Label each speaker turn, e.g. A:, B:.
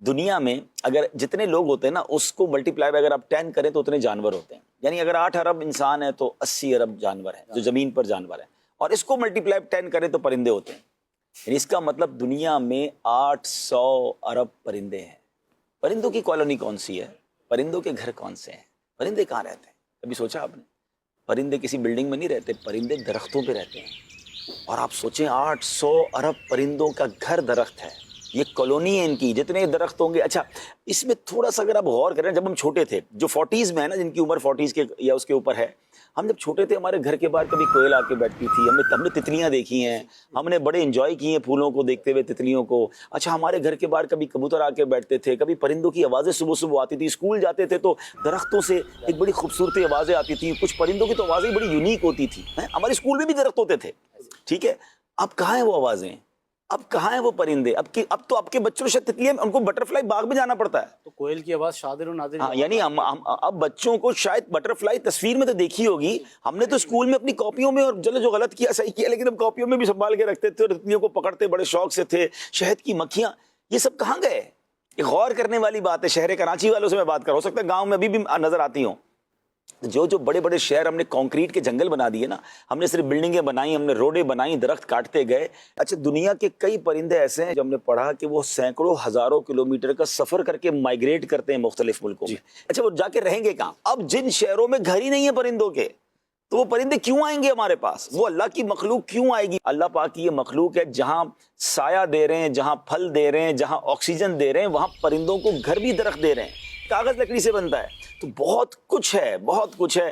A: دنیا میں اگر جتنے لوگ ہوتے ہیں نا اس کو ملٹیپلائی اگر آپ 10 کریں تو اتنے جانور ہوتے ہیں. یعنی اگر 8 ارب انسان ہے تو 80 ارب جانور ہیں جو زمین پر جانور ہیں, اور اس کو ملٹیپلائی 10 کریں تو پرندے ہوتے ہیں. یعنی اس کا مطلب دنیا میں 800 ارب پرندے ہیں. پرندوں کی کالونی کون سی ہے؟ پرندوں کے گھر کون سے ہیں؟ پرندے کہاں رہتے ہیں؟ کبھی سوچا آپ نے؟ پرندے کسی بلڈنگ میں نہیں رہتے, پرندے درختوں پہ رہتے ہیں. اور آپ سوچیں 800 ارب پرندوں کا گھر درخت ہے, یہ کالونی ہے ان کی, جتنے درخت ہوں گے. اچھا اس میں تھوڑا سا اگر آپ غور کریں, جب ہم چھوٹے تھے, جو 40s میں ہے نا, جن کی عمر 40s کے یا اس کے اوپر ہے, ہم جب چھوٹے تھے ہمارے گھر کے باہر کبھی کوئل آ کے بیٹھتی تھی, ہم نے تتلیاں دیکھی ہیں, ہم نے بڑے انجوائے کی ہیں پھولوں کو دیکھتے ہوئے, تتلیوں کو. اچھا ہمارے گھر کے باہر کبھی کبوتر آ کے بیٹھتے تھے, کبھی پرندوں کی آوازیں صبح صبح آتی تھی. اسکول جاتے تھے تو درختوں سے ایک بڑی خوبصورت آوازیں آتی تھیں. کچھ پرندوں کی تو آوازیں بڑی یونیک ہوتی تھی. ہمارے اسکول میں بھی درخت ہوتے تھے, ٹھیک ہے. اب کہاں ہیں وہ آوازیں؟ اب کہاں ہیں وہ پرندے؟ اب تو آپ کے بچوں سے تتلیاں, ان کو بٹر فلائی باغ میں جانا پڑتا ہے.
B: تو کوئل کی آواز شادر و نادر.
A: ہاں یعنی اب بچوں کو شاید بٹر فلائی تصویر میں تو دیکھی ہوگی, ہم نے تو اسکول میں اپنی کاپیوں میں, اور چلو جو غلط کیا صحیح کیا, لیکن ہم کاپیوں میں بھی سنبھال کے رکھتے تھے اور تتلیوں کو پکڑتے بڑے شوق سے تھے. شہد کی مکھیاں, یہ سب کہاں گئے؟ یہ غور کرنے والی بات ہے. شہر کراچی والوں سے میں بات کر رہا ہوں, ہو سکتا ہے گاؤں میں ابھی بھی نظر آتی ہوں. جو بڑے بڑے شہر ہم نے کانکریٹ کے جنگل بنا دیے نا, ہم نے صرف بلڈنگیں بنائی, ہم نے روڈیں بنائی, درخت کاٹتے گئے. اچھا دنیا کے کئی پرندے ایسے ہیں جو ہم نے پڑھا کہ وہ سینکڑوں ہزاروں کلومیٹر کا سفر کر کے مائگریٹ کرتے ہیں مختلف ملکوں میں. اچھا وہ جا کے رہیں گے کہاں؟ اب جن شہروں میں گھر ہی نہیں ہے پرندوں کے, تو وہ پرندے کیوں آئیں گے ہمارے پاس؟ وہ اللہ کی مخلوق کیوں آئے گی؟ اللہ پاک کی یہ مخلوق ہے, جہاں سایہ دے رہے ہیں, جہاں پھل دے رہے ہیں, جہاں آکسیجن دے رہے ہیں, وہاں پرندوں کو گھر بھی درخت دے رہے ہیں. کاغذ لکڑی سے بنتا ہے. تو بہت کچھ ہے, بہت کچھ ہے.